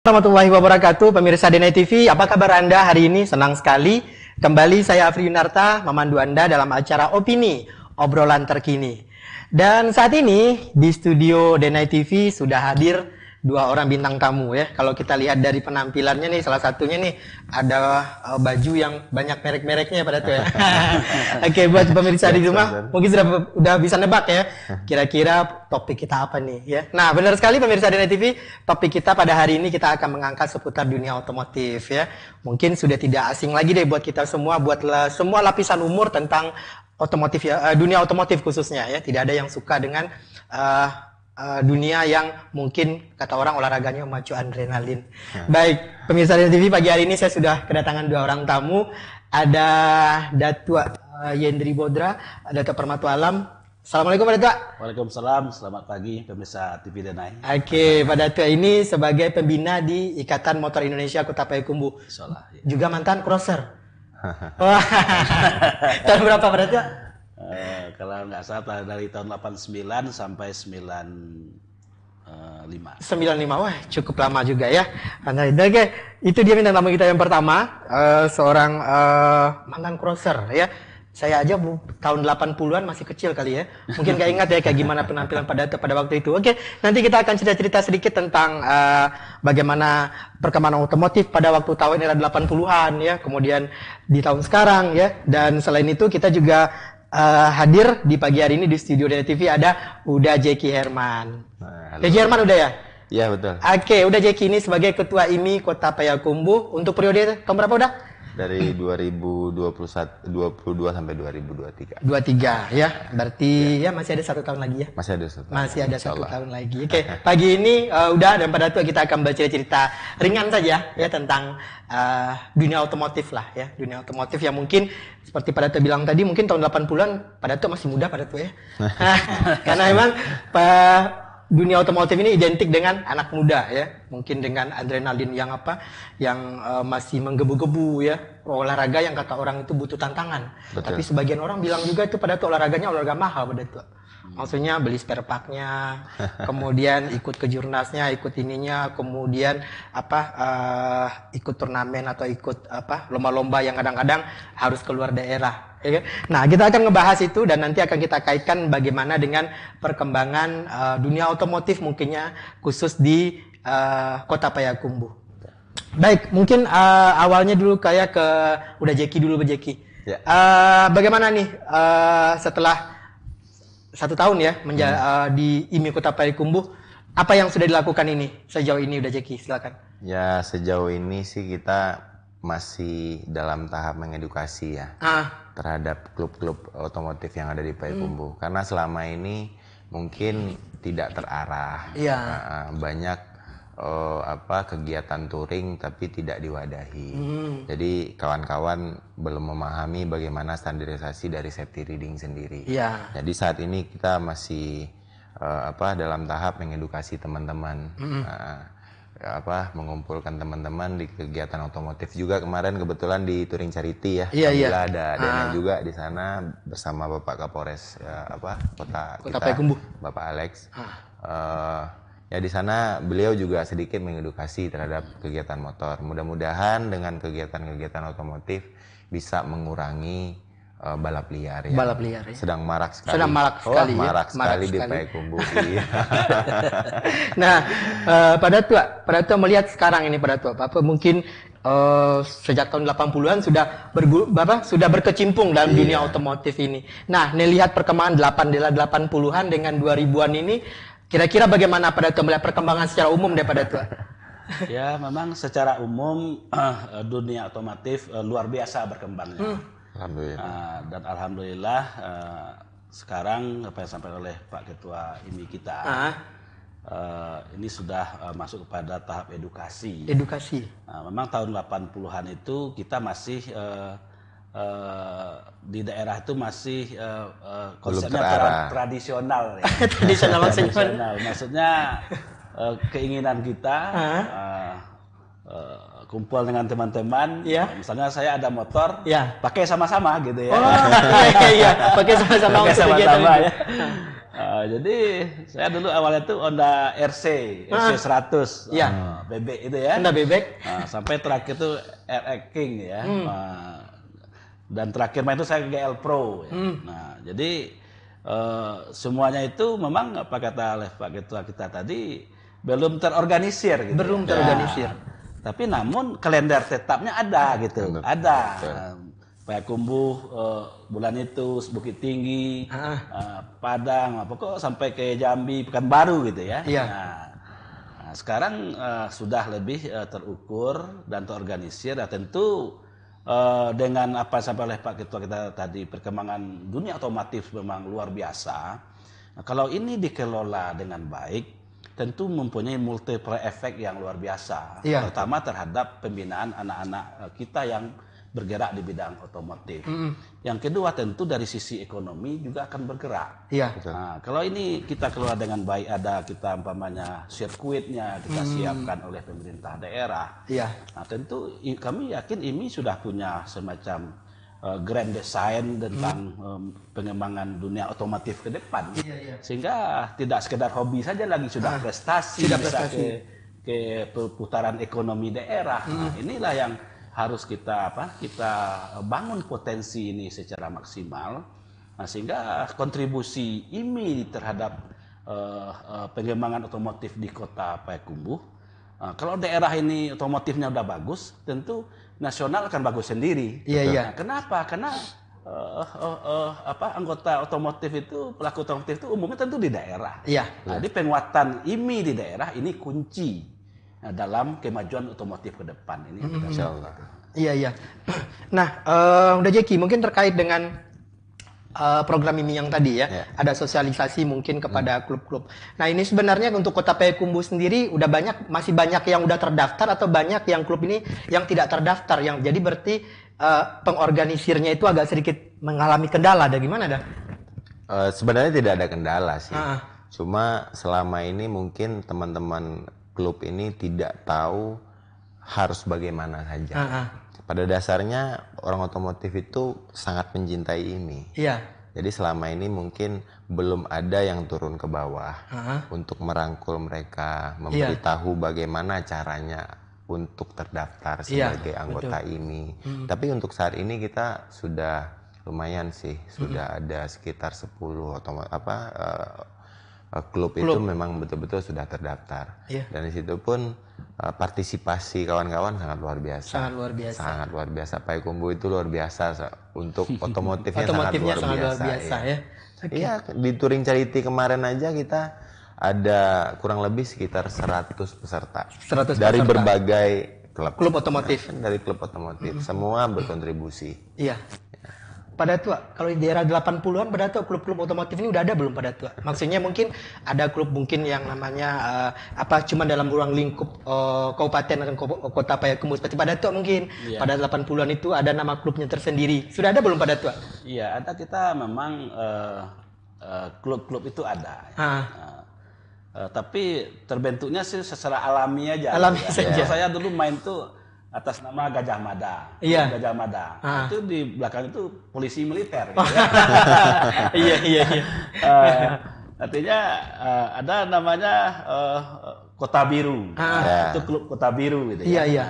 Warahmatullahi wabarakatuh, pemirsa Denai TV, apa kabar Anda hari ini? Senang sekali kembali saya Afri Yunarta memandu Anda dalam acara Opini, obrolan terkini. Dan saat ini di studio Denai TV sudah hadir dua orang bintang tamu ya. Kalau kita lihat dari penampilannya nih, salah satunya nih ada baju yang banyak merek-mereknya pada tuh ya. Oke, buat pemirsa di rumah mungkin sudah bisa nebak ya. Kira-kira topik kita apa nih ya. Nah, benar sekali pemirsa Denai TV, topik kita pada hari ini kita akan mengangkat seputar dunia otomotif ya. Mungkin sudah tidak asing lagi deh buat kita semua, buat semua lapisan umur tentang otomotif ya, dunia otomotif khususnya ya. Tidak ada yang suka dengan dunia yang mungkin kata orang olahraganya memacu adrenalin. Baik, pemirsa Denai TV, pagi hari ini saya sudah kedatangan dua orang tamu. Ada Datua Yendri Bodra, Datua Permatu Alam. Assalamualaikum Pak Datua. Waalaikumsalam, selamat pagi pemirsa TV Denai. Oke, Pak Datua ini sebagai pembina di Ikatan Motor Indonesia Kota Payakumbuh. Insyaallah. Ya. Juga mantan crosser. Wah, tahun berapa Pak Datua? Kalau nggak salah dari tahun 89 sampai 95. 95, wah cukup lama juga ya. Oke, itu dia bintang tamu kita yang pertama, seorang mantan crosser ya. Saya aja tahun 80-an masih kecil kali ya. Mungkin gak ingat ya kayak gimana penampilan pada waktu itu. Oke, nanti kita akan cerita-cerita sedikit tentang bagaimana perkembangan otomotif pada waktu tahun era 80-an ya. Kemudian di tahun sekarang ya. Dan selain itu kita juga hadir di pagi hari ini di studio Denai TV ada Uda Jeki Herman. Jeki Herman udah ya? Iya betul. Oke, Uda Jeki ini sebagai Ketua IMI Kota Payakumbuh untuk periode tahun berapa udah? Dari 2022 sampai 2023. 23 ya, berarti ya masih ada 1 tahun lagi ya? Masih ada 1 tahun. Masih ada 1 tahun lagi. Oke, pagi ini udah dan pada waktu kita akan bercerita ringan saja ya tentang dunia otomotif lah ya. Dunia otomotif yang mungkin seperti pada bilang tadi mungkin tahun 80-an pada tuh masih muda pada tuh ya. Karena memang dunia otomotif ini identik dengan anak muda ya, mungkin dengan adrenalin yang masih menggebu-gebu ya, olahraga yang kata orang itu butuh tantangan. Betul. Tapi sebagian orang bilang juga itu pada tuh olahraganya olahraga mahal pada tuh. Maksudnya beli spare part-nya, kemudian ikut ke jurnasnya, ikut ininya, kemudian ikut turnamen atau ikut lomba-lomba yang kadang-kadang harus keluar daerah. Ya. Nah, kita akan ngebahas itu dan nanti akan kita kaitkan bagaimana dengan perkembangan dunia otomotif mungkinnya khusus di Kota Payakumbuh. Baik, mungkin awalnya dulu kayak ke Uda Jeki dulu, Jeki. Ya. Bagaimana nih setelah 1 tahun ya di IMI Kota Payakumbuh, apa yang sudah dilakukan ini sejauh ini Uda Jeki? Silakan. Ya sejauh ini sih kita masih dalam tahap mengedukasi ya terhadap klub-klub otomotif yang ada di Payakumbuh. Karena selama ini mungkin tidak terarah. Iya. Banyak kegiatan touring tapi tidak diwadahi. Jadi kawan-kawan belum memahami bagaimana standarisasi dari safety reading sendiri. Iya. Jadi saat ini kita masih dalam tahap mengedukasi teman-teman. Mengumpulkan teman-teman di kegiatan otomotif juga kemarin kebetulan di Touring Charity ya. Iya. Ada Dana juga di sana bersama Bapak Kapolres kota kita, Payakumbuh, Bapak Alex. Ya di sana beliau juga sedikit mengedukasi terhadap kegiatan motor. Mudah-mudahan dengan kegiatan-kegiatan otomotif bisa mengurangi balap liar ya. Balap liar ya. Sedang marak sekali. Marak sekali di Payakumbuh. Nah, pada tua melihat sekarang ini pada tua, apa mungkin sejak tahun 80-an sudah berkecimpung dalam dunia otomotif ini. Nah, lihat perkembangan 80-an dengan 2000-an ini, kira-kira bagaimana pada tua melihat perkembangan secara umum daripada tua? Ya, memang secara umum dunia otomotif luar biasa berkembangnya. Alhamdulillah. Dan alhamdulillah sekarang apa yang disampaikan oleh Pak Ketua IMI kita ini sudah masuk kepada tahap edukasi. Memang tahun 80-an itu kita masih di daerah itu masih konsepnya tradisional ya. Tradisional maksudnya keinginan kita kumpul dengan teman-teman, misalnya saya ada motor, pakai sama-sama gitu ya. Iya, pakai sama-sama. Ya. Jadi saya dulu awalnya tuh Honda RC 100, bebek itu ya. Honda bebek. Sampai terakhir tuh RX King ya. Dan terakhir main itu saya GL Pro. Ya. Nah, jadi semuanya itu memang apa kata Pak Ketua kita tadi belum terorganisir. Gitu belum terorganisir. Tapi namun kalender tetapnya ada gitu. Ada. Payakumbuh bulan itu, Bukit Tinggi, Padang, pokok sampai ke Jambi, Pekanbaru gitu ya. Iya. Nah, sekarang sudah lebih terukur dan terorganisir. Dan tentu dengan apa yang sampai oleh Pak Ketua kita tadi, perkembangan dunia otomotif memang luar biasa. Nah, kalau ini dikelola dengan baik, tentu mempunyai multiplier effect yang luar biasa. Iya. Terutama terhadap pembinaan anak-anak kita yang bergerak di bidang otomotif. Yang kedua tentu dari sisi ekonomi juga akan bergerak. Iya. Nah, kalau ini kita keluar dengan baik, ada kita umpamanya sirkuitnya kita siapkan oleh pemerintah daerah. Iya. Nah, tentu kami yakin IMI sudah punya semacam grand design tentang pengembangan dunia otomotif ke depan. Sehingga tidak sekedar hobi saja lagi, sudah prestasi, sudah bisa prestasi. ke perputaran ekonomi daerah. Nah, inilah yang harus kita bangun potensi ini secara maksimal, sehingga kontribusi IMI terhadap pengembangan otomotif di kota Payakumbuh, kalau daerah ini otomotifnya udah bagus, tentu nasional akan bagus sendiri. Iya. Nah, kenapa? Karena anggota otomotif itu, pelaku otomotif itu umumnya tentu di daerah. Iya. Jadi penguatan IMI di daerah ini kunci dalam kemajuan otomotif ke depan ini. Insyaallah. Iya. Nah, udah Jeki, mungkin terkait dengan program ini yang tadi ya, ada sosialisasi mungkin kepada klub-klub. Nah, ini sebenarnya untuk Kota Payakumbuh sendiri masih banyak yang udah terdaftar atau banyak yang klub ini yang tidak terdaftar, yang jadi berarti pengorganisirnya itu agak sedikit mengalami kendala. Ada gimana dah? Sebenarnya tidak ada kendala sih. Cuma selama ini mungkin teman-teman klub ini tidak tahu harus bagaimana saja. Pada dasarnya orang otomotif itu sangat mencintai ini. Iya. Jadi selama ini mungkin belum ada yang turun ke bawah untuk merangkul mereka, memberitahu bagaimana caranya untuk terdaftar sebagai anggota IMI. Tapi untuk saat ini kita sudah lumayan sih, sudah ada sekitar 10 klub itu memang betul-betul sudah terdaftar. Dan di situ pun partisipasi kawan-kawan sangat luar biasa. Sangat luar biasa. Payakumbuh itu luar biasa untuk otomotifnya sangat luar biasa. Iya, di Touring Charity kemarin aja kita ada kurang lebih sekitar 100 peserta. Dari berbagai klub otomotif. Dari klub otomotif, semua berkontribusi. Iya. Pada tua, kalau di daerah 80-an pada tua klub-klub otomotif ini udah ada belum pada tua? Maksudnya mungkin ada klub mungkin yang namanya cuma dalam ruang lingkup kabupaten dan kota Payakumbuh seperti pada tua mungkin. Pada 80-an itu ada nama klubnya tersendiri. Sudah ada belum pada tua? Iya, ada. Kita memang klub-klub itu ada. Tapi terbentuknya sih secara alami aja. Alami saja. Saya dulu main tuh atas nama Gajah Mada. Iya. Gajah Mada. Itu di belakang itu polisi militer. Iya. Artinya ada namanya Kota Biru. Itu klub Kota Biru gitu ya. Iya.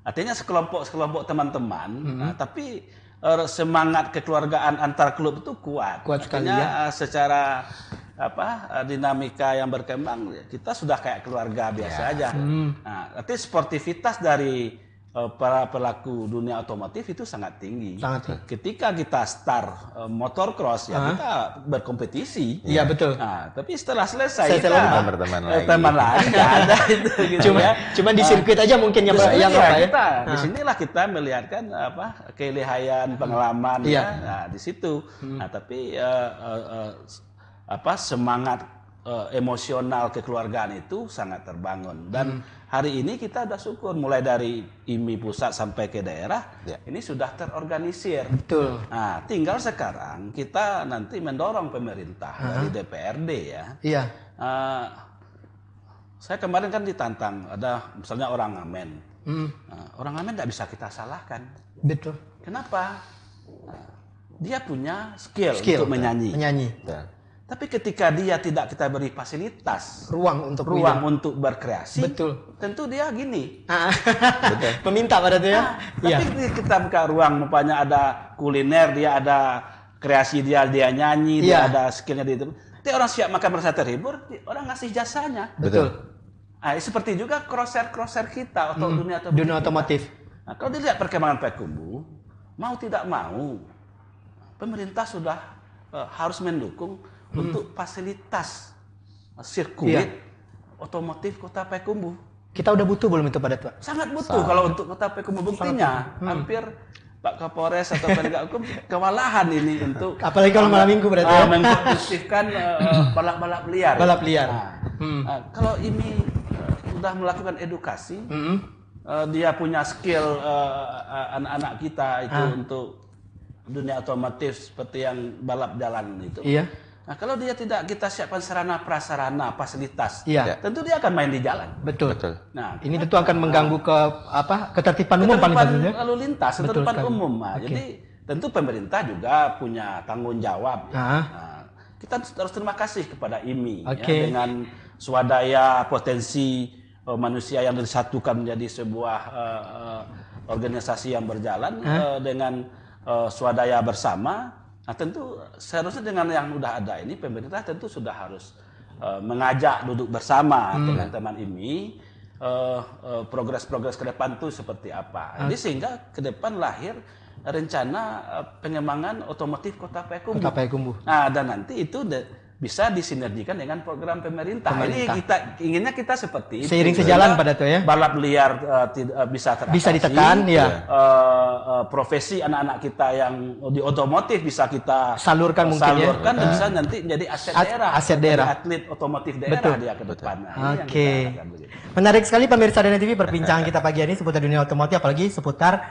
Artinya sekelompok teman-teman, tapi semangat kekeluargaan antar klub itu kuat. Sekali ya. Secara dinamika yang berkembang, kita sudah kayak keluarga biasa aja. Nah, artinya sportivitas dari para pelaku dunia otomotif itu sangat tinggi. Ketika kita start motocross ya kita berkompetisi. Iya betul. Nah, tapi setelah selesai kita berteman lagi. Nggak ada itu. Gitu cuma di sirkuit aja mungkin yang disinilah kita melihatkan kelihayan pengalaman ya. Nah, di situ. Nah, tapi semangat emosional kekeluargaan itu sangat terbangun. Dan hari ini kita sudah syukur mulai dari IMI pusat sampai ke daerah ini sudah terorganisir. Betul. Nah, tinggal sekarang kita nanti mendorong pemerintah dari DPRD ya. Iya. Saya kemarin kan ditantang, ada misalnya orang ngamen. Orang ngamen tidak bisa kita salahkan. Betul. Kenapa? Dia punya skill untuk menyanyi. Tapi ketika dia tidak kita beri fasilitas, ruang untuk berkreasi, betul. Tentu dia gini. Betul. Meminta pada itu ya. Tapi kita buka ruang, rupanya ada kuliner, dia ada kreasi dia nyanyi, dia ada skillnya dia itu. Nanti orang siap makan merasa terhibur, orang ngasih jasanya. Betul. Nah, seperti juga crosser kita atau dunia otomotif. Nah, kalau dilihat perkembangan Payakumbuh, mau tidak mau, pemerintah sudah harus mendukung untuk fasilitas sirkuit otomotif Kota Payakumbuh. Kita udah butuh belum itu pada Pak? Sangat butuh kalau untuk Kota Payakumbuh. Buktinya hampir Pak Kapolres atau penegak hukum kewalahan ini untuk apalagi kalau malam minggu berarti mengkondusifkan balap-balap liar. Balap liar. Kalau ini sudah melakukan edukasi, dia punya skill anak-anak kita itu untuk dunia otomotif seperti yang balap jalan itu. Iya. Nah, kalau dia tidak kita siapkan sarana prasarana fasilitas, tentu dia akan main di jalan. Betul. Nah, ini tentu akan mengganggu ketertiban umum lalu lintas, ketertiban umum. Nah, jadi tentu pemerintah juga punya tanggung jawab. Nah, kita harus terima kasih kepada IMI dengan swadaya potensi manusia yang disatukan menjadi sebuah organisasi yang berjalan dengan swadaya bersama. Nah, tentu seharusnya dengan yang sudah ada ini, pemerintah tentu sudah harus mengajak duduk bersama dengan teman IMI, progres-progres ke depan itu seperti apa. Jadi sehingga ke depan lahir rencana pengembangan otomotif Kota Payakumbuh. Nah, dan nanti itu bisa disinergikan dengan program pemerintah. Ini inginnya kita seperti itu. Seiring sejalan pada itu ya. Balap liar bisa teratasi. Bisa ditekan ya. Profesi anak-anak kita yang di otomotif bisa kita salurkan dan bisa nanti menjadi aset daerah. Atlet otomotif daerah dia ke depan. Menarik sekali pemirsa DNI TV perbincangan kita pagi ini seputar dunia otomotif, apalagi seputar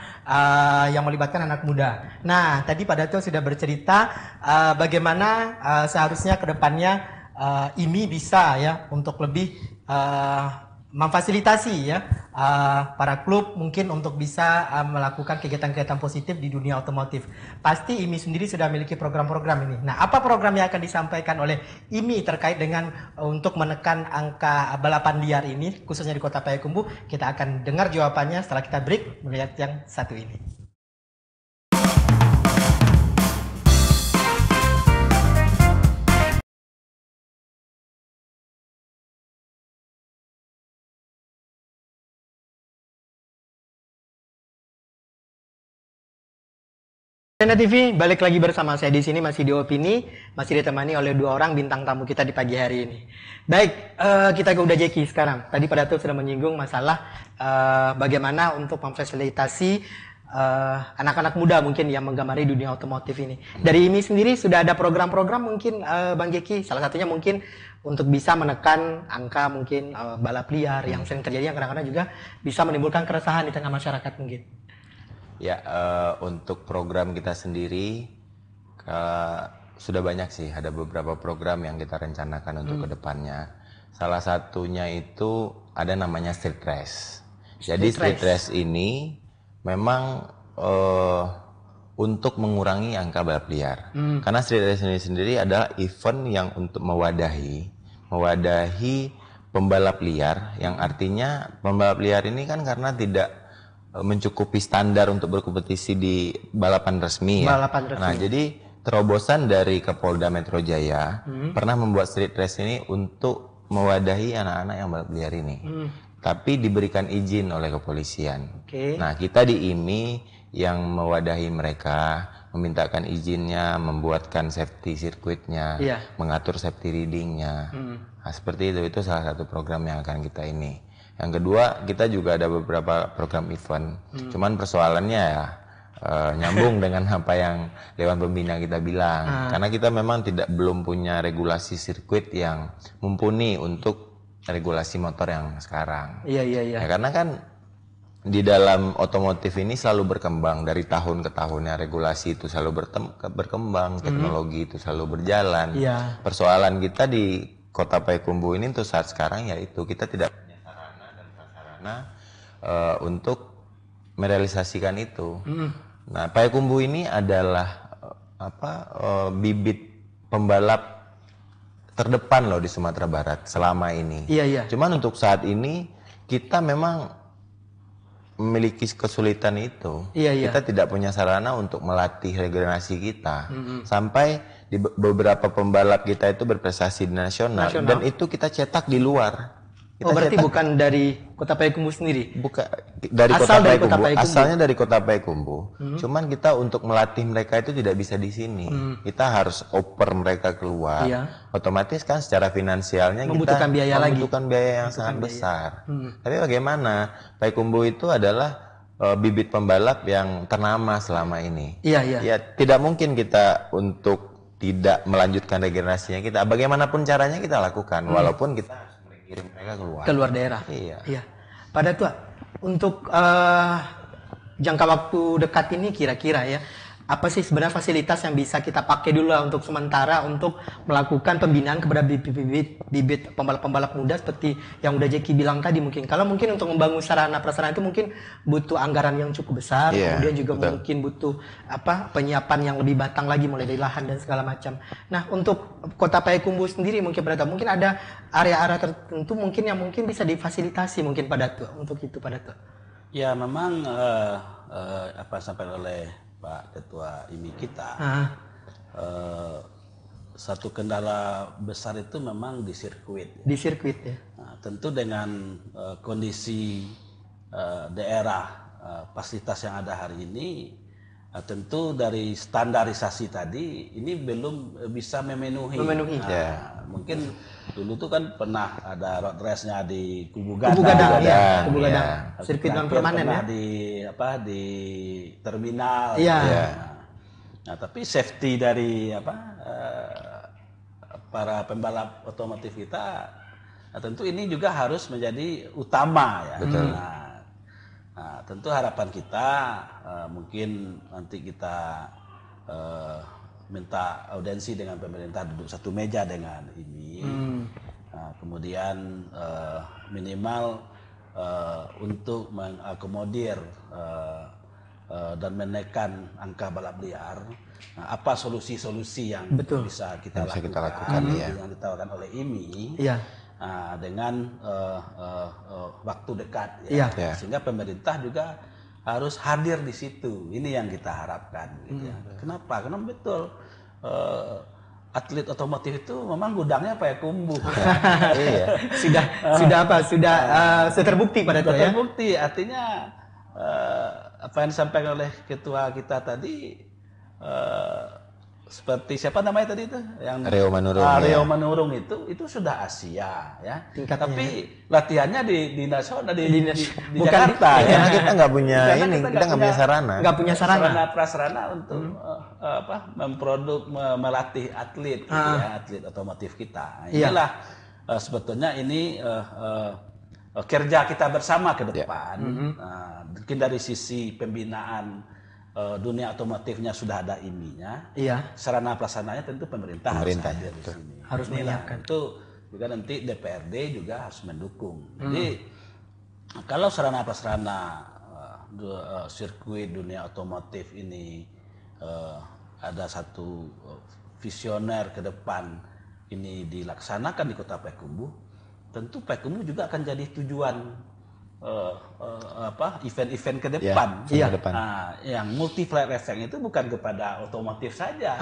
yang melibatkan anak muda. Nah, tadi Pak Dato sudah bercerita bagaimana seharusnya ke depannya IMI bisa ya untuk lebih memfasilitasi ya para klub mungkin untuk bisa melakukan kegiatan-kegiatan positif di dunia otomotif. Pasti IMI sendiri sudah memiliki program-program ini. Nah, apa program yang akan disampaikan oleh IMI terkait dengan untuk menekan angka balapan liar ini khususnya di Kota Payakumbuh? Kita akan dengar jawabannya setelah kita break melihat yang satu ini. DNI TV balik lagi bersama saya di sini, masih di Opini, masih ditemani oleh dua orang bintang tamu kita di pagi hari ini. Baik, kita ke Uda Jeki sekarang. Tadi Pak Dato sudah menyinggung masalah bagaimana untuk memfasilitasi anak-anak muda mungkin yang menggemari dunia otomotif ini. Dari IMI sendiri sudah ada program-program mungkin Bang Jeki, salah satunya mungkin untuk bisa menekan angka mungkin balap liar yang sering terjadi, yang kadang-kadang juga bisa menimbulkan keresahan di tengah masyarakat mungkin. Ya, untuk program kita sendiri sudah banyak sih, ada beberapa program yang kita rencanakan untuk kedepannya. Salah satunya itu ada namanya street race. Jadi street race ini memang untuk mengurangi angka balap liar. Karena street race ini sendiri adalah event yang untuk mewadahi pembalap liar, yang artinya pembalap liar ini kan karena tidak mencukupi standar untuk berkompetisi di balapan resmi ya. Nah, jadi terobosan dari Kapolda Metro Jaya pernah membuat street race ini untuk mewadahi anak-anak yang balap liar ini. Tapi diberikan izin oleh kepolisian. Nah, kita di IMI yang mewadahi mereka, memintakan izinnya, membuatkan safety sirkuitnya, mengatur safety readingnya. Nah, seperti itu salah satu program yang akan kita ini. Yang kedua, kita juga ada beberapa program event. Cuman persoalannya ya nyambung dengan apa yang Dewan Pembina kita bilang. Karena kita memang belum punya regulasi sirkuit yang mumpuni untuk regulasi motor yang sekarang. Iya. Ya, karena kan di dalam otomotif ini selalu berkembang dari tahun ke tahunnya, regulasi itu selalu berkembang, teknologi itu selalu berjalan. Persoalan kita di Kota Payakumbuh ini untuk saat sekarang yaitu kita tidak untuk merealisasikan itu. Nah, Payakumbuh ini adalah bibit pembalap terdepan loh di Sumatera Barat selama ini. Iya. Cuman untuk saat ini kita memang memiliki kesulitan itu. Kita tidak punya sarana untuk melatih regenerasi kita. Sampai di beberapa pembalap kita itu berprestasi di nasional. Dan itu kita cetak di luar. Berarti bukan dari Kota Payakumbuh sendiri? Bukan dari Kota Payakumbuh. Asalnya dari Kota Payakumbuh. Cuman kita untuk melatih mereka itu tidak bisa di sini. Kita harus oper mereka keluar. Otomatis kan secara finansialnya membutuhkan kita membutuhkan biaya yang sangat besar. Tapi bagaimana? Payakumbuh itu adalah bibit pembalap yang ternama selama ini. Ya tidak mungkin kita untuk tidak melanjutkan regenerasinya kita. Bagaimanapun caranya kita lakukan, walaupun kita kirim mereka keluar daerah. Iya. Pada tua untuk jangka waktu dekat ini kira-kira ya, apa sih sebenarnya fasilitas yang bisa kita pakai dulu lah untuk sementara untuk melakukan pembinaan kepada bibit pembalap-pembalap muda seperti yang udah Jeki bilang tadi. Mungkin untuk membangun sarana prasarana itu mungkin butuh anggaran yang cukup besar, kemudian juga mungkin butuh penyiapan yang lebih batang lagi mulai dari lahan dan segala macam. Nah, untuk Kota Payakumbuh sendiri mungkin ada area-area tertentu mungkin yang mungkin bisa difasilitasi mungkin pada tuh untuk itu pada tuh. Ya memang apa sampai oleh Pak Ketua IMI kita, satu kendala besar itu memang di sirkuit. Di sirkuit ya. Nah, tentu dengan kondisi daerah fasilitas yang ada hari ini, tentu dari standarisasi tadi ini belum bisa memenuhi. Mungkin dulu tuh kan pernah ada road race-nya di Kubu Gadang. Kubu Gadang. Sirkuit non permanen ya. Di terminal. Nah, tapi safety dari para pembalap otomotif kita, tentu ini juga harus menjadi utama ya. Nah, tentu harapan kita mungkin nanti kita minta audiensi dengan pemerintah, duduk satu meja dengan ini. Nah, kemudian minimal untuk mengakomodir dan menekan angka balap liar. Nah, apa solusi-solusi yang bisa kita lakukan yang ditawarkan oleh IMI dengan waktu dekat sehingga pemerintah juga harus hadir di situ. Ini yang kita harapkan. Gitu ya. Kenapa? Karena betul atlet otomotif itu memang gudangnya Payakumbuh. Sudah terbukti pada itu ya. Terbukti, artinya apa yang disampaikan oleh ketua kita tadi, seperti siapa namanya tadi itu yang Rio Manurung. Rio Manurung itu sudah Asia ya. Tapi latihannya di nasional di Jakarta ya. Karena kita nggak punya kita nggak punya sarana. Nggak punya sarana prasarana untuk melatih atlet atlet otomotif kita. Inilah sebetulnya ini kerja kita bersama ke depan. Mungkin dari sisi pembinaan dunia otomotifnya sudah ada IMI-nya. Sarana pelaksananya tentu pemerintah harus hadir di sini. Harus menyiapkan. Itu juga nanti DPRD juga harus mendukung. Jadi kalau sarana prasarana sirkuit dunia otomotif ini ada satu visioner ke depan ini dilaksanakan di Kota Payakumbuh, tentu Payakumbuh juga akan jadi tujuan event-event ke depan. Yang multiplier effect itu bukan kepada otomotif saja,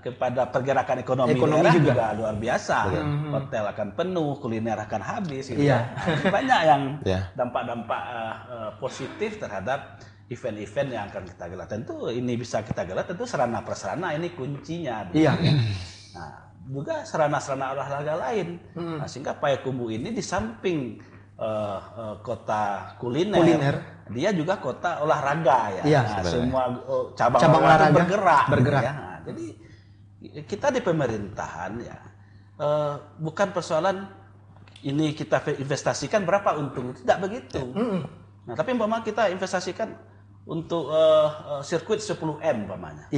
kepada pergerakan ekonomi juga luar biasa. Hotel akan penuh, kuliner akan habis. Gitu. Banyak yang dampak-dampak positif terhadap event-event yang akan kita gelar. Tentu ini bisa kita gelar, tentu sarana prasarana ini kuncinya. Nah, juga sarana-sarana olahraga lain. Sehingga Payakumbuh ini di samping kota kuliner, dia juga kota olahraga ya. Semua cabang olahraga bergerak. Ya. Nah, jadi kita di pemerintahan ya bukan persoalan ini kita investasikan berapa untung, tidak begitu. Nah, tapi umpama kita investasikan untuk sirkuit 10M umpamanya.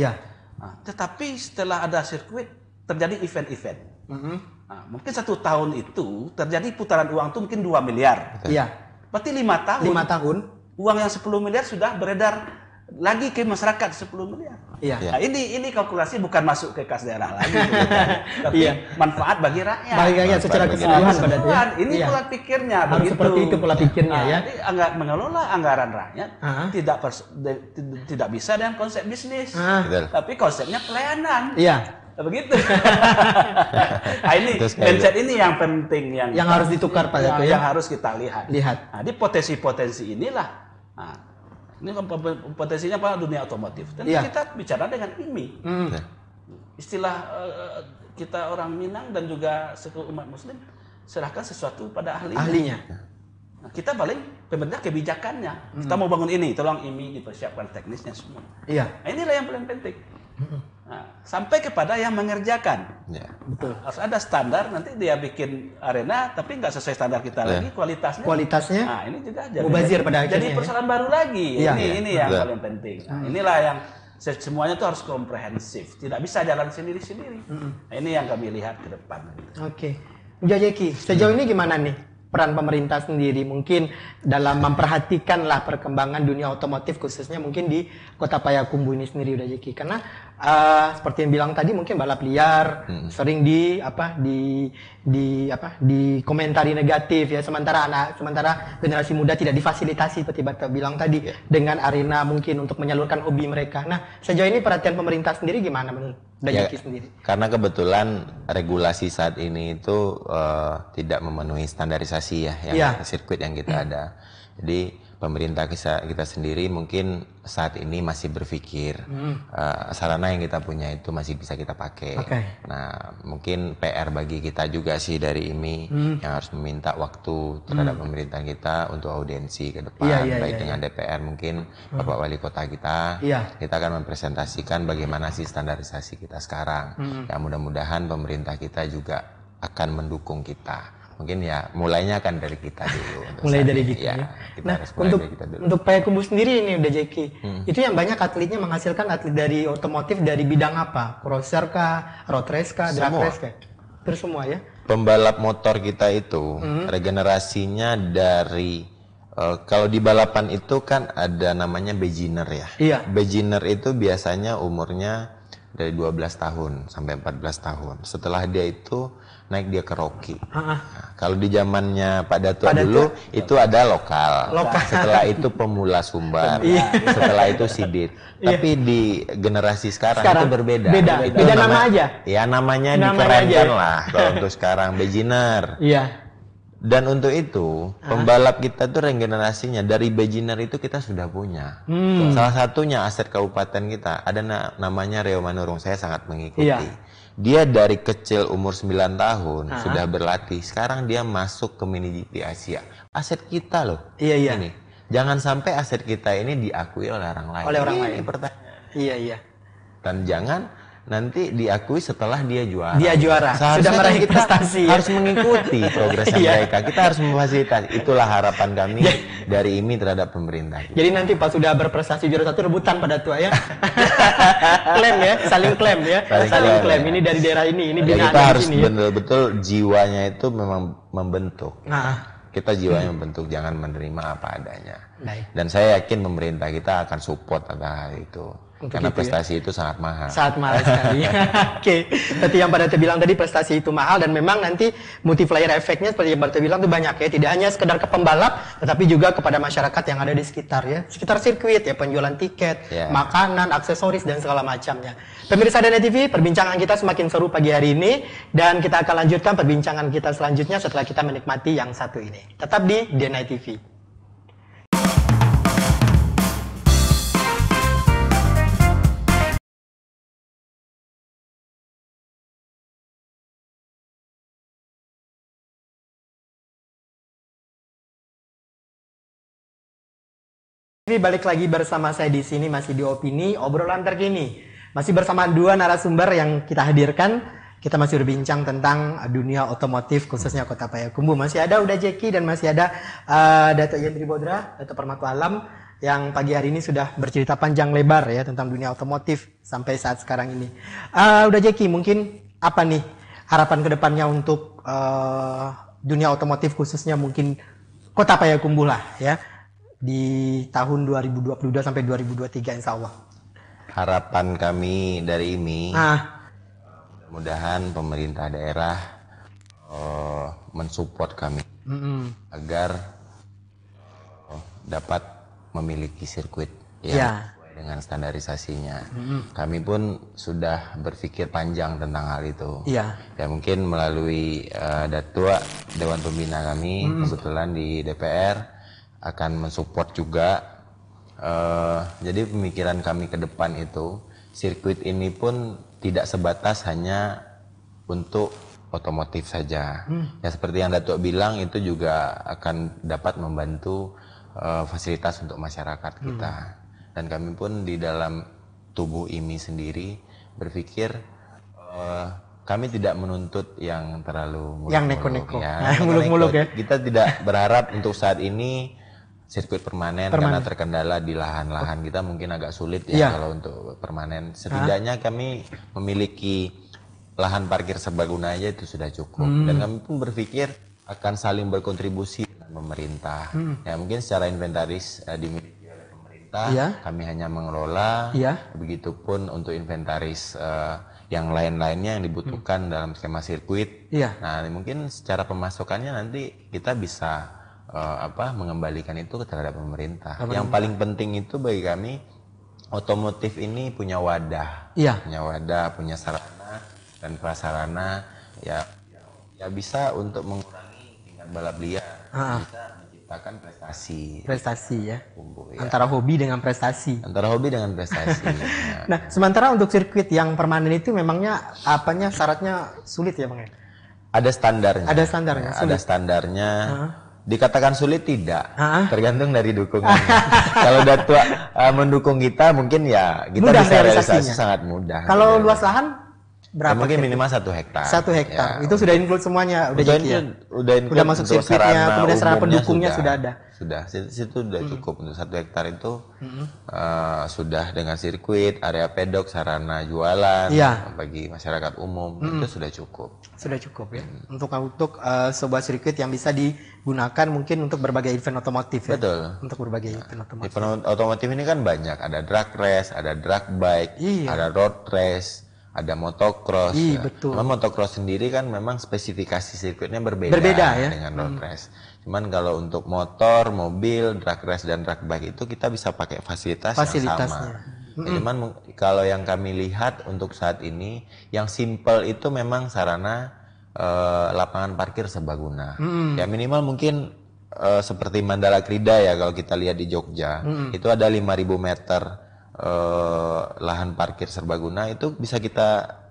Nah, tetapi setelah ada sirkuit terjadi event-event. Nah, mungkin 1 tahun itu terjadi putaran uang itu mungkin 2 miliar. Berarti 5 tahun. 5 tahun. Uang yang 10 miliar sudah beredar lagi ke masyarakat 10 miliar. Iya. Nah, ini kalkulasi bukan masuk ke kas daerah lagi, tapi manfaat bagi rakyat. Bagi rakyat secara keseluruhan pada dia. Ini pola pikirnya. Harus begitu. seperti itu pola pikirnya ya. Mengelola anggaran rakyat tidak bisa dengan konsep bisnis, tapi konsepnya pelayanan. Iya. Begitu. Nah, ini mindset ini yang penting yang harus ditukar Pak Dato, yang harus kita lihat. Nah, di potensi-potensi inilah. Nah, ini potensinya apa? Dunia otomotif. Dan kita bicara dengan IMI. Istilah kita orang Minang dan juga suku umat Muslim, serahkan sesuatu pada ahlinya. Nah, kita paling pemerintah kebijakannya. Kita mau bangun ini, tolong IMI dipersiapkan teknisnya semua. Iya. Nah, inilah yang paling penting. Nah, sampai kepada yang mengerjakan. Betul. Harus ada standar, nanti dia bikin arena tapi nggak sesuai standar kita lagi kualitasnya. Nah, ini juga jadi persoalan baru lagi. Ini yang paling penting. Nah, inilah yang semuanya itu harus komprehensif, tidak bisa jalan sendiri-sendiri. Nah, ini yang kami lihat ke depan. Oke, Jeki, sejauh ini gimana nih peran pemerintah sendiri mungkin dalam memperhatikanlah perkembangan dunia otomotif khususnya mungkin di Kota Payakumbuh ini sendiri, udah Jeki, karena seperti yang bilang tadi mungkin balap liar sering dikomentari negatif ya, sementara generasi muda tidak difasilitasi seperti Bapak bilang tadi dengan arena mungkin untuk menyalurkan hobi mereka. Nah, sejauh ini perhatian pemerintah sendiri gimana menurut Jeki sendiri? Karena kebetulan regulasi saat ini itu tidak memenuhi standarisasi ya sirkuit yang kita ada. Jadi pemerintah kita sendiri mungkin saat ini masih berpikir sarana yang kita punya itu masih bisa kita pakai. Nah, mungkin PR bagi kita juga sih dari IMI yang harus meminta waktu terhadap pemerintah kita untuk audiensi ke depan, baik dengan DPR mungkin Bapak Wali Kota kita. Kita akan mempresentasikan bagaimana sih standarisasi kita sekarang. Ya, mudah-mudahan pemerintah kita juga akan mendukung kita. Mungkin ya mulainya akan dari kita dulu. Mulai dari kita. Nah, untuk Payakumbuh sendiri ini udah Jeki. Itu yang banyak atletnya menghasilkan atlet dari otomotif dari bidang apa? Crosser kah, road race kah, drag race kah? Terus semua ya. Pembalap motor kita itu regenerasinya dari kalau di balapan itu kan ada namanya beginner ya. Beginner itu biasanya umurnya dari 12 tahun sampai 14 tahun. Setelah dia itu naik dia ke Rocky. Nah, kalau di zamannya Pak Dato dulu itu ada lokal. Setelah itu pemula Sumbar. Setelah itu Sidit. Tapi di generasi sekarang itu berbeda. Beda nama aja. Ya namanya dikerenkan lah kalau untuk sekarang beginner. Dan untuk itu pembalap kita tuh regenerasinya dari beginner itu kita sudah punya. Salah satunya aset kabupaten kita ada namanya Rio Manurung. Saya sangat mengikuti. Dia dari kecil umur 9 tahun sudah berlatih. Sekarang dia masuk ke mini GP Asia. Aset kita loh. Ini. Jangan sampai aset kita ini diakui oleh orang lain. Ini pertanyaan. Dan jangan nanti diakui setelah dia juara. Sudah meraih prestasi. Harus mengikuti progresnya mereka. Kita harus memfasilitasi. Itulah harapan kami dari IMI terhadap pemerintah. Jadi nanti pas sudah berprestasi juara 1 rebutan pada tua ya. Klaim ya, saling klaim ya. Saling klaim. Ini dari daerah ini binaan kita harus betul-betul jiwanya itu memang membentuk. Kita jiwanya membentuk, jangan menerima apa adanya. Dan saya yakin pemerintah kita akan support atas hal itu. Karena prestasi itu sangat mahal. Sangat mahal sekali. Oke. Seperti yang Pak Dato bilang tadi, prestasi itu mahal dan memang nanti multiplier efeknya seperti yang Pak Dato bilang itu banyak ya. Tidak hanya sekedar ke pembalap, tetapi juga kepada masyarakat yang ada di sekitar ya. Sekitar sirkuit ya, penjualan tiket, makanan, aksesoris dan segala macamnya. Pemirsa DNA TV, perbincangan kita semakin seru pagi hari ini dan kita akan lanjutkan perbincangan kita selanjutnya setelah kita menikmati yang satu ini. Tetap di DNA TV. Balik lagi bersama saya di sini masih di Opini Obrolan Terkini. Masih bersama dua narasumber yang kita hadirkan. Kita masih berbincang tentang dunia otomotif khususnya Kota Payakumbuh. Masih ada udah Jeki dan masih ada Dato' Yendri Bodra, Dato' Permatu Alam yang pagi hari ini sudah bercerita panjang lebar ya tentang dunia otomotif sampai saat sekarang ini. Udah Jeki, mungkin apa nih harapan kedepannya untuk dunia otomotif khususnya mungkin Kota Payakumbuh lah ya. di tahun 2022 sampai 2023 insya Allah? Harapan kami dari IMI, mudah-mudahan pemerintah daerah mensupport kami agar dapat memiliki sirkuit yang sesuai dengan standarisasinya. Kami pun sudah berpikir panjang tentang hal itu. Ya mungkin melalui Datua Dewan Pembina kami kebetulan di DPR akan mensupport juga. Jadi pemikiran kami ke depan itu sirkuit ini pun tidak sebatas hanya untuk otomotif saja. Ya seperti yang Datuk bilang itu juga akan dapat membantu fasilitas untuk masyarakat kita. Dan kami pun di dalam tubuh IMI sendiri berpikir kami tidak menuntut yang terlalu muluk-muluk. Yang neko-neko, ya. muluk-muluk ya. Kita tidak berharap untuk saat ini sirkuit permanen karena terkendala di lahan-lahan kita mungkin agak sulit ya kalau untuk permanen. Setidaknya kami memiliki lahan parkir serbaguna aja itu sudah cukup. Dan kami pun berpikir akan saling berkontribusi dengan pemerintah. Ya mungkin secara inventaris dimiliki oleh pemerintah, kami hanya mengelola. Begitupun untuk inventaris yang lain-lainnya yang dibutuhkan dalam skema sirkuit. Nah mungkin secara pemasukannya nanti kita bisa mengembalikan itu terhadap pemerintah. Yang paling penting itu bagi kami otomotif ini punya wadah, punya sarana dan prasarana ya bisa untuk mengurangi tingkat balap liar, bisa menciptakan prestasi ya. Antara hobi dengan prestasi. Nah, sementara untuk sirkuit yang permanen itu memangnya syaratnya sulit ya Bang? Ada standarnya. Ada standarnya. Dikatakan sulit tidak, tergantung dari dukungannya. Kalau Datua mendukung kita, mungkin ya kita mudah bisa realisasi sangat mudah. Kalau luas lahan berapa? Mungkin minimal 1 hektar. 1 hektar. Itu sudah include semuanya, udah masuk sirkuitnya, kemudian sarana pendukungnya sudah ada. Sudah, situ sudah cukup untuk 1 hektar itu sudah dengan sirkuit, area pedok, sarana jualan bagi masyarakat umum itu sudah cukup. Sudah cukup ya. Untuk sebuah sirkuit yang bisa digunakan mungkin untuk berbagai event otomotif ya. Betul. Untuk berbagai event otomotif. Event otomotif ini kan banyak, ada drag race, ada drag bike, ada road race, ada motocross. Betul. Memang motocross sendiri kan memang spesifikasi sirkuitnya berbeda ya dengan road race. Cuman kalau untuk motor, mobil, drag race dan drag bike itu kita bisa pakai fasilitas yang sama. Ya, cuman kalau yang kami lihat untuk saat ini yang simple itu memang sarana lapangan parkir serbaguna. Ya minimal mungkin seperti Mandala Krida ya kalau kita lihat di Jogja, itu ada 5.000 meter lahan parkir serbaguna itu bisa kita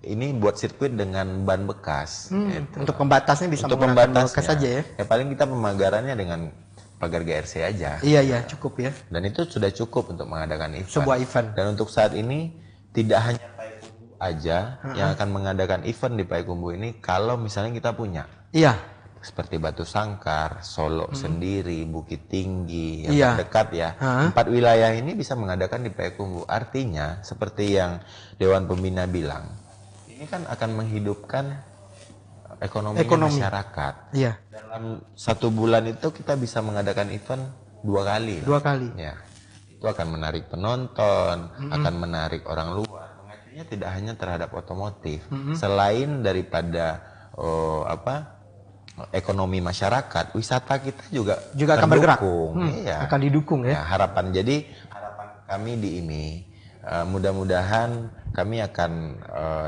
ini buat sirkuit dengan ban bekas. Gitu. Untuk pembatasnya bisa menggunakan ban bekas saja ya. Ya paling kita pemagarannya dengan pagar GRC aja. Iya cukup ya. Dan itu sudah cukup untuk mengadakan event. Sebuah event. Dan untuk saat ini tidak hanya Payakumbuh aja yang akan mengadakan event di Payakumbuh ini kalau misalnya kita punya. Seperti Batu Sangkar, Solo sendiri, Bukit Tinggi, yang terdekat ya. 4 wilayah ini bisa mengadakan di Payakumbuh. Artinya seperti yang Dewan Pembina bilang, ini kan akan menghidupkan ekonomi masyarakat. Dalam 1 bulan itu kita bisa mengadakan event 2 kali. 2 kali. Ya. Itu akan menarik penonton, akan menarik orang luar. Mengacunya tidak hanya terhadap otomotif. Selain daripada ekonomi masyarakat, wisata kita juga akan bergerak. Akan didukung ya. Harapan kami di IMI mudah-mudahan kami akan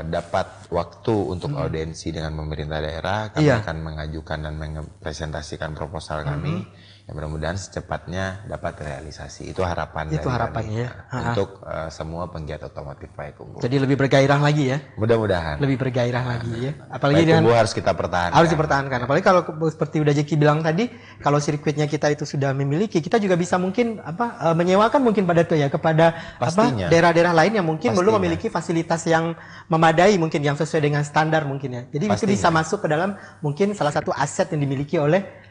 dapat waktu untuk audiensi dengan pemerintah daerah. Kami akan mengajukan dan presentasikan proposal kami. Ya, mudah-mudahan secepatnya dapat realisasi. Itu harapannya ya. Untuk semua penggiat otomotif Payakumbuh. Jadi lebih bergairah lagi ya. Mudah-mudahan. Lebih bergairah lagi ya. Apalagi Payakumbuh harus kita pertahankan. Harus dipertahankan. Apalagi kalau seperti udah Jeki bilang tadi, kalau sirkuitnya kita itu sudah memiliki, kita juga bisa mungkin menyewakan mungkin pada kepada daerah-daerah lain yang mungkin belum memiliki fasilitas yang memadai mungkin yang sesuai dengan standar mungkin ya. Jadi itu bisa masuk ke dalam mungkin salah satu aset yang dimiliki oleh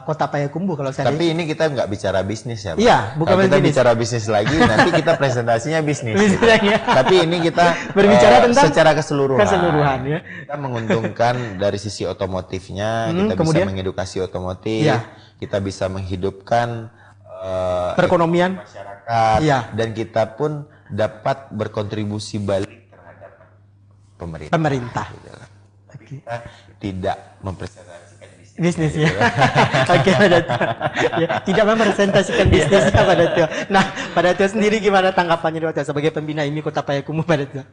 Kota Payakumbuh kalau saya. Tapi ini kita nggak bicara bisnis ya, Pak. Iya, bukan kalau kita bicara bisnis lagi, nanti kita presentasinya bisnis. Gitu. Tapi ini kita berbicara tentang secara keseluruhan ya. Kita menguntungkan dari sisi otomotifnya, kita bisa mengedukasi otomotif, kita bisa menghidupkan perekonomian masyarakat, dan kita pun dapat berkontribusi balik terhadap pemerintah. Gitu. Kita tidak mempresentasikan bisnisnya. Oke, Pak Dato. Tidak mempresentasikan bisnisnya, Pak Dato. Nah, Pak Dato sendiri gimana tanggapannya sebagai pembina IMI Kota Payakumbuh, Pak Dato?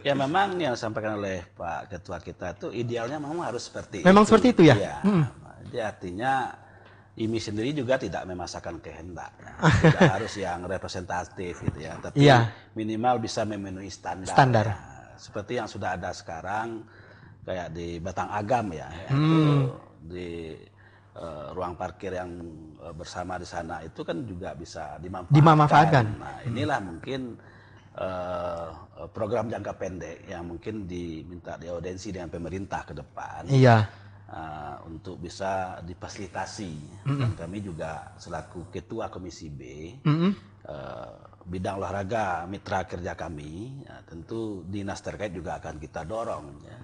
Ya memang yang disampaikan oleh Pak Ketua kita itu idealnya memang harus seperti memang itu. Seperti itu ya? Jadi artinya IMI sendiri juga tidak memaksakan kehendak, tidak harus yang representatif gitu ya, tapi minimal bisa memenuhi standar. Ya. Seperti yang sudah ada sekarang, kayak di Batang Agam ya, itu di ruang parkir yang bersama di sana itu kan juga bisa dimanfaatkan. Nah, inilah mungkin program jangka pendek yang mungkin diminta diaudensi dengan pemerintah ke depan. Untuk bisa difasilitasi. Dan kami juga selaku Ketua Komisi B bidang olahraga mitra kerja kami, tentu dinas terkait juga akan kita dorong ya,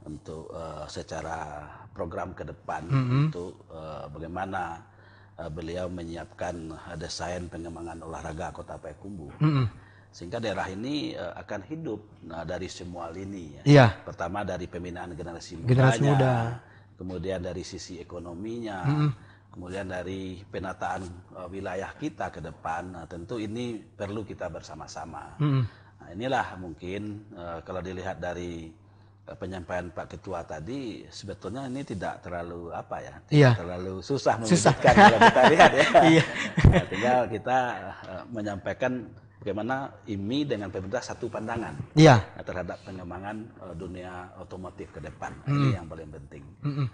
untuk secara program ke depan untuk bagaimana beliau menyiapkan desain pengembangan olahraga Kota Payakumbuh. Sehingga daerah ini akan hidup dari semua lini ya. Pertama dari pembinaan generasi muda. Kemudian dari sisi ekonominya, kemudian dari penataan wilayah kita ke depan, tentu ini perlu kita bersama-sama. Nah, inilah mungkin kalau dilihat dari penyampaian Pak Ketua tadi, sebetulnya ini tidak terlalu terlalu susah membuktikan kalau kita lihat ya. Nah, tinggal kita menyampaikan bagaimana IMI dengan pemerintah satu pandangan terhadap pengembangan dunia otomotif ke depan. Ini yang paling penting.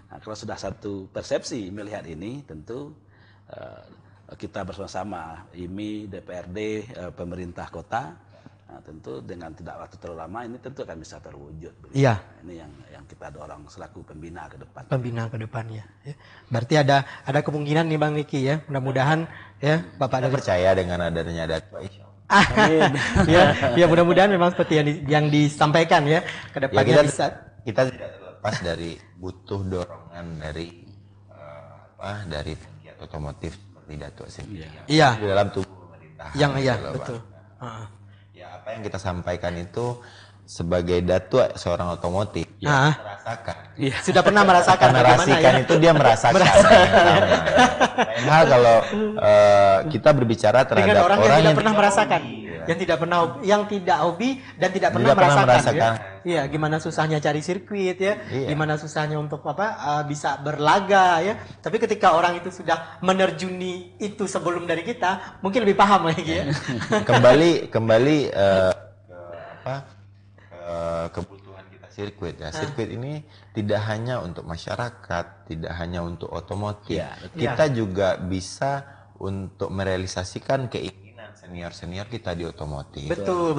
Nah, kalau sudah satu persepsi melihat ini, tentu kita bersama-sama IMI, DPRD, pemerintah kota, nah, tentu dengan tidak waktu terlalu lama ini tentu akan bisa terwujud. Ini yang kita dorong selaku pembina ke depan. Pembina ke depan ya. Berarti ada kemungkinan nih Bang Niki ya. Mudah-mudahan ya Bapak percaya dengan adanya data. ya mudah-mudahan memang seperti yang disampaikan ya ke depannya kita tidak terlepas dari butuh dorongan dari dari pegiat otomotif seperti Datuk sendiri di dalam tubuh pemerintah. Betul. Ya apa yang kita sampaikan itu sebagai Datuk seorang otomotif merasakan. Sudah pernah merasakan menarasikan itu dia merasakan. Lain hal kalau kita berbicara terhadap orang yang tidak pernah merasakan, yang tidak hobi dan tidak pernah merasakan. Ya, gimana susahnya cari sirkuit ya, gimana susahnya untuk bisa berlaga ya. Tapi ketika orang itu sudah menerjuni itu sebelum dari kita, mungkin lebih paham lagi ya. Kembali kebutuhan kita sirkuit ya. Sirkuit ini tidak hanya untuk masyarakat, tidak hanya untuk otomotif. Kita juga bisa untuk merealisasikan keinginan senior-senior kita di otomotif. Betul.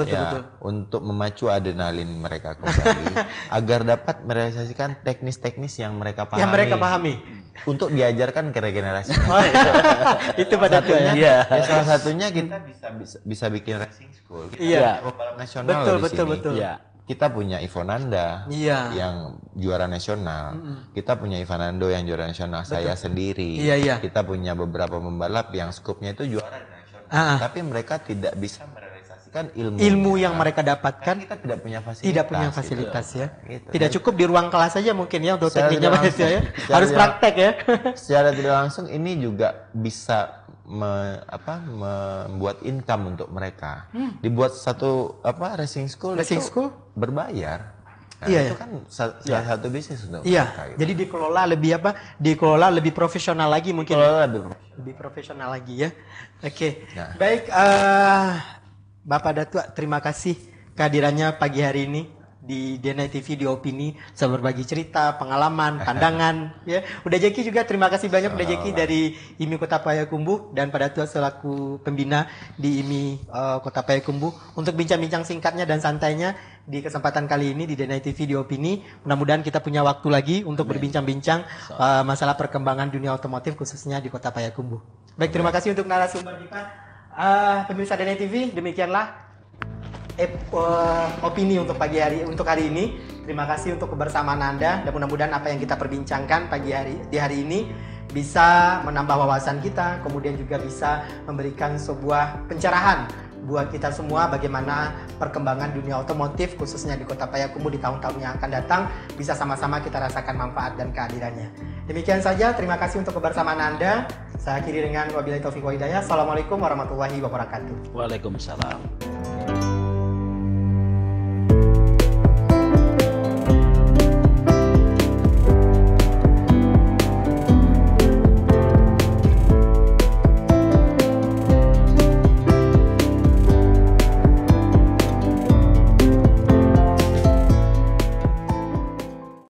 Untuk memacu adrenalin mereka kembali agar dapat merealisasikan teknis-teknis yang mereka pahami. Untuk diajarkan ke regenerasi. Itu pada satunya. Salah satunya kita bisa bikin racing school. Kita pembalap nasional betul. Kita punya Ivonanda yang juara nasional. Kita punya Ivanando yang juara nasional. Saya sendiri. Kita punya beberapa pembalap yang skupnya itu juara nasional. Tapi mereka tidak bisa merealisasikan ilmu yang mereka dapatkan. Kita tidak punya fasilitas. Gitu. Tidak cukup di ruang kelas saja mungkin ya untuk tekniknya ya. Harus praktek ya. Secara tidak langsung ini juga bisa membuat income untuk mereka. Dibuat satu racing school berbayar. Nah, itu kan salah satu bisnis untuk mereka. Gitu. Jadi dikelola lebih profesional lagi mungkin. Lebih profesional lagi ya. Oke. Baik, Bapak Datuk, terima kasih kehadirannya pagi hari ini di DNI TV di Opini, saya berbagi cerita, pengalaman, pandangan ya. Udah Jeki juga terima kasih banyak Udah Jeki dari IMI Kota Payakumbuh dan Pak Datuk selaku pembina di IMI Kota Payakumbuh untuk bincang-bincang singkatnya dan santainya di kesempatan kali ini di DNI TV di Opini. Mudah-mudahan kita punya waktu lagi untuk berbincang-bincang masalah perkembangan dunia otomotif khususnya di Kota Payakumbuh. Baik, terima kasih untuk narasumber kita. Pemirsa DNI TV, demikianlah opini untuk hari ini. Terima kasih untuk kebersamaan Anda dan mudah-mudahan apa yang kita perbincangkan di hari ini bisa menambah wawasan kita, kemudian juga bisa memberikan sebuah pencerahan buat kita semua bagaimana perkembangan dunia otomotif khususnya di Kota Payakumbuh di tahun-tahun yang akan datang bisa sama-sama kita rasakan manfaat dan kehadirannya. Demikian saja, terima kasih untuk kebersamaan Anda. Saya akhiri dengan wabillahi taufiq wa hidayah. Assalamualaikum warahmatullahi wabarakatuh. Waalaikumsalam.